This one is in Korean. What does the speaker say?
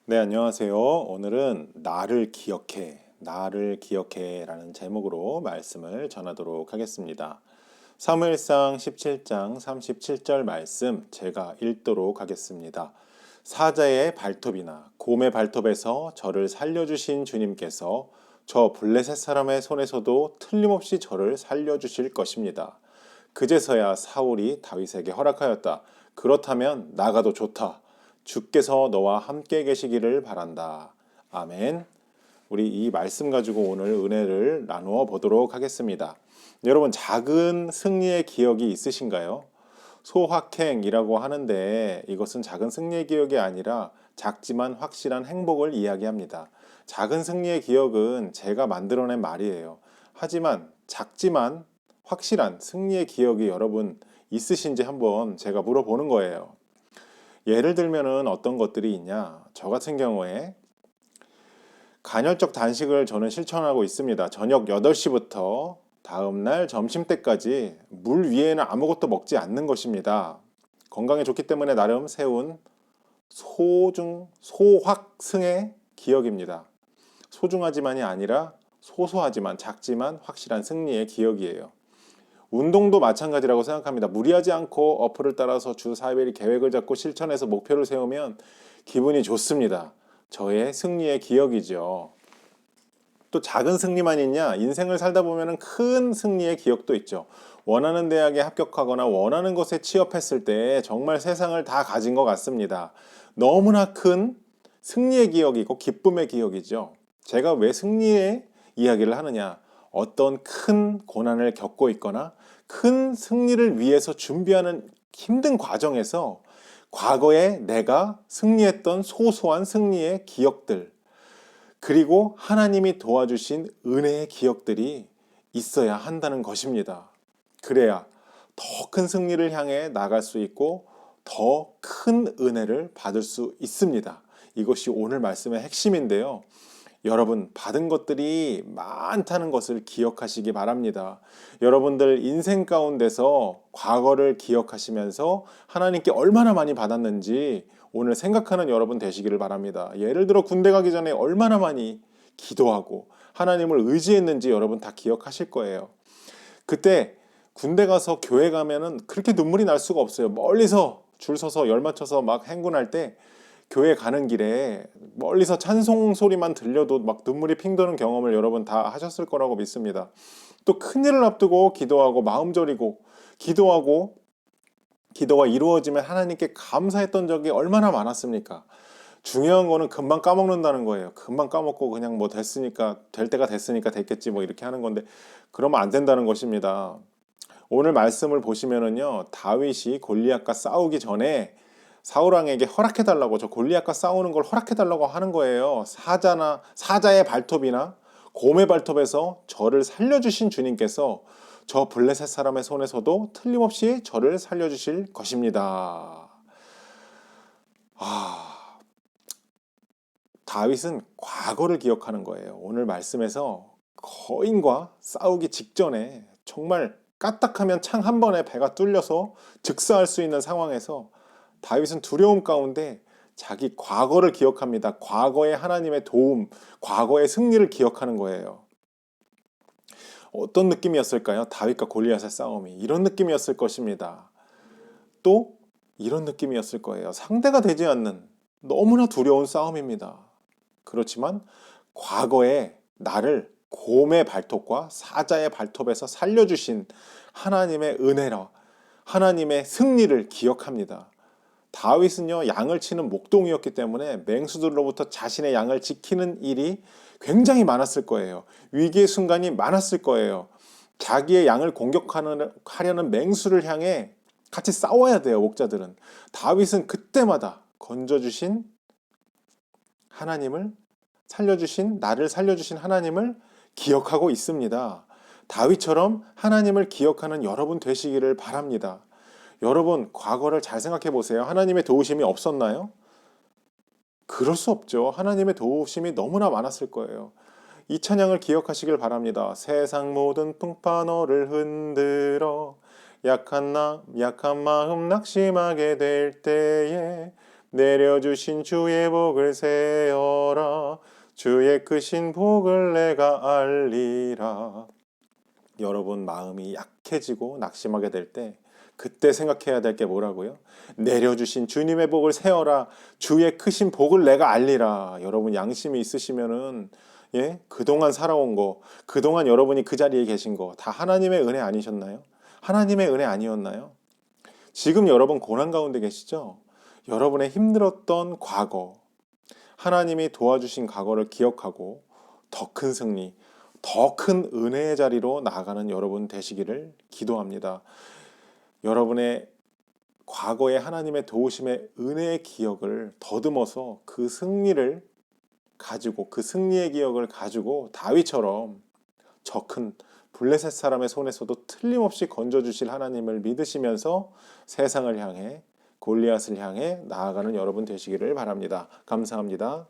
네, 안녕하세요. 오늘은 나를 기억해 라는 제목으로 말씀을 전하도록 하겠습니다. 사무엘상 17장 37절 말씀 제가 읽도록 하겠습니다. 사자의 발톱이나 곰의 발톱에서 저를 살려주신 주님께서 저 블레셋 사람의 손에서도 틀림없이 저를 살려주실 것입니다. 그제서야 사울이 다윗에게 허락하였다. 그렇다면 나가도 좋다. 주께서 너와 함께 계시기를 바란다. 아멘. 우리 이 말씀 가지고 오늘 은혜를 나누어 보도록 하겠습니다. 여러분, 작은 승리의 기억이 있으신가요? 소확행이라고 하는데 이것은 작은 승리의 기억이 아니라 작지만 확실한 행복을 이야기합니다. 작은 승리의 기억은 제가 만들어낸 말이에요. 하지만 작지만 확실한 승리의 기억이 여러분 있으신지 한번 제가 물어보는 거예요. 예를 들면은 어떤 것들이 있냐? 저 같은 경우에 간헐적 단식을 저는 실천하고 있습니다. 저녁 8시부터 다음날 점심때까지 물 위에는 아무것도 먹지 않는 것입니다. 건강에 좋기 때문에 나름 세운 소확승의 기억입니다. 소중하지만이 아니라 소소하지만 작지만 확실한 승리의 기억이에요. 운동도 마찬가지라고 생각합니다. 무리하지 않고 어플을 따라서 주 4일 계획을 잡고 실천해서 목표를 세우면 기분이 좋습니다. 저의 승리의 기억이죠. 또 작은 승리만 있냐? 인생을 살다 보면 큰 승리의 기억도 있죠. 원하는 대학에 합격하거나 원하는 곳에 취업했을 때 정말 세상을 다 가진 것 같습니다. 너무나 큰 승리의 기억이고 기쁨의 기억이죠. 제가 왜 승리의 이야기를 하느냐? 어떤 큰 고난을 겪고 있거나 큰 승리를 위해서 준비하는 힘든 과정에서 과거에 내가 승리했던 소소한 승리의 기억들, 그리고 하나님이 도와주신 은혜의 기억들이 있어야 한다는 것입니다. 그래야 더 큰 승리를 향해 나갈 수 있고 더 큰 은혜를 받을 수 있습니다. 이것이 오늘 말씀의 핵심인데요. 여러분, 받은 것들이 많다는 것을 기억하시기 바랍니다. 여러분들 인생 가운데서 과거를 기억하시면서 하나님께 얼마나 많이 받았는지 오늘 생각하는 여러분 되시기를 바랍니다. 예를 들어 군대 가기 전에 얼마나 많이 기도하고 하나님을 의지했는지 여러분 다 기억하실 거예요. 그때 군대 가서 교회 가면은 그렇게 눈물이 날 수가 없어요. 멀리서 줄 서서 열 맞춰서 막 행군할 때 교회 가는 길에 멀리서 찬송 소리만 들려도 막 눈물이 핑 도는 경험을 여러분 다 하셨을 거라고 믿습니다. 또 큰일을 앞두고 기도하고 마음 졸이고 기도하고 기도가 이루어지면 하나님께 감사했던 적이 얼마나 많았습니까? 중요한 거는 금방 까먹는다는 거예요. 금방 까먹고 그냥 뭐 됐으니까 될 때가 됐으니까 됐겠지 뭐 이렇게 하는 건데 그러면 안 된다는 것입니다. 오늘 말씀을 보시면은요. 다윗이 골리앗과 싸우기 전에 사울 왕에게 허락해 달라고 저 골리앗과 싸우는 걸 허락해 달라고 하는 거예요. 사자의 발톱이나 곰의 발톱에서 저를 살려 주신 주님께서 저 블레셋 사람의 손에서도 틀림없이 저를 살려 주실 것입니다. 아, 다윗은 과거를 기억하는 거예요. 오늘 말씀에서 거인과 싸우기 직전에 정말 까딱하면 창 한 번에 배가 뚫려서 즉사할 수 있는 상황에서 다윗은 두려움 가운데 자기 과거를 기억합니다. 과거의 하나님의 도움, 과거의 승리를 기억하는 거예요. 어떤 느낌이었을까요? 다윗과 골리앗의 싸움이 이런 느낌이었을 것입니다. 또 이런 느낌이었을 거예요. 상대가 되지 않는 너무나 두려운 싸움입니다. 그렇지만 과거에 나를 곰의 발톱과 사자의 발톱에서 살려주신 하나님의 은혜라 하나님의 승리를 기억합니다. 다윗은요, 양을 치는 목동이었기 때문에 맹수들로부터 자신의 양을 지키는 일이 굉장히 많았을 거예요. 위기의 순간이 많았을 거예요. 자기의 양을 공격하려는 맹수를 향해 같이 싸워야 돼요, 목자들은. 다윗은 그때마다 건져주신 하나님을 나를 살려주신 하나님을 기억하고 있습니다. 다윗처럼 하나님을 기억하는 여러분 되시기를 바랍니다. 여러분, 과거를 잘 생각해 보세요. 하나님의 도우심이 없었나요? 그럴 수 없죠. 하나님의 도우심이 너무나 많았을 거예요. 이 찬양을 기억하시길 바랍니다. 세상 모든 풍파 너를 흔들어 약한 마음 낙심하게 될 때에 내려주신 주의 복을 세어라. 주의 크신 복을 내가 알리라. 여러분 마음이 약해지고 낙심하게 될 때 그때 생각해야 될 게 뭐라고요? 내려주신 주님의 복을 세어라. 주의 크신 복을 내가 알리라. 여러분 양심이 있으시면은 그동안 살아온 거, 그동안 여러분이 그 자리에 계신 거 다 하나님의 은혜 아니셨나요? 하나님의 은혜 아니었나요? 지금 여러분 고난 가운데 계시죠? 여러분의 힘들었던 과거, 하나님이 도와주신 과거를 기억하고 더 큰 승리, 더 큰 은혜의 자리로 나아가는 여러분 되시기를 기도합니다. 여러분의 과거의 하나님의 도우심의 은혜의 기억을 더듬어서 그 승리를 가지고 그 승리의 기억을 가지고 다윗처럼 저 큰 블레셋 사람의 손에서도 틀림없이 건져주실 하나님을 믿으시면서 세상을 향해 골리앗을 향해 나아가는 여러분 되시기를 바랍니다. 감사합니다.